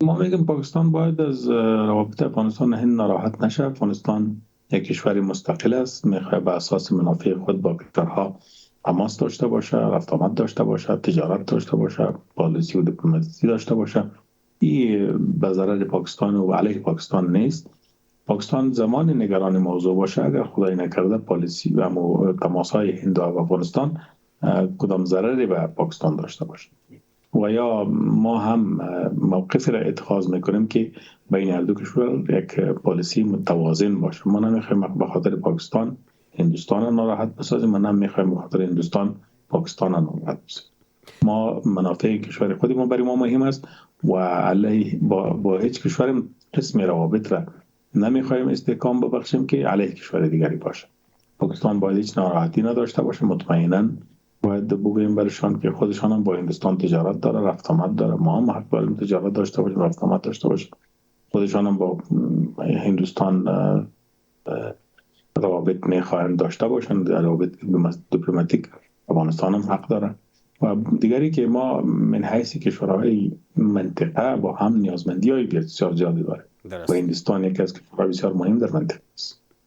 ما میگیم پاکستان باید از روابط افغانستان هند ناراحت نشه. افغانستان یک کشور مستقل است، میخواد به اساس منافع خود با کشورها تماس داشته باشه، رفت آمد داشته باشه، تجارت داشته باشه، پالیسی و دیپلماسی داشته باشه. این به ضرر پاکستان و علیه پاکستان نیست. پاکستان زمان نگران موضوع باشه، اگر خدای نکرده پالیسی و تماس های هند و افغانستان کدام ضرری به پاکستان داشته باشه، و یا ما هم موقفی را اتخاذ میکنیم که بین هر دو کشور یک پالیسی متوازن باشه. ما نمیخوایم به خاطر پاکستان هندوستان را ناراحت بسازیم، ما نمیخوایم به خاطر هندوستان پاکستان را ناراحت بسازیم. ما منافع کشور خودمون برای ما مهم است و علیه با هیچ کشور قسم روابط را نمیخوایم استحکام ببخشیم که علیه کشور دیگری باشه. پاکستان باید هیچ ناراحتی نداشته باشه. مطمئنا باید بگوییم برشان که خودشان هم با هندوستان تجارت داره، رفت آمد داره. ما هم حق داریم تجارت داشته باشیم، رفت آمد داشته باشیم. خودشان هم با هندوستان روابط میخواهند داشته باشند، روابط دیپلماتیک. افغانستان هم حق داره. و دیگری که ما من حیث کشورهای منطقه با هم نیازمندی های بسیار زیادی داره و درست. هندوستان یکی از کشورهای بسیار مهم در منطقه است.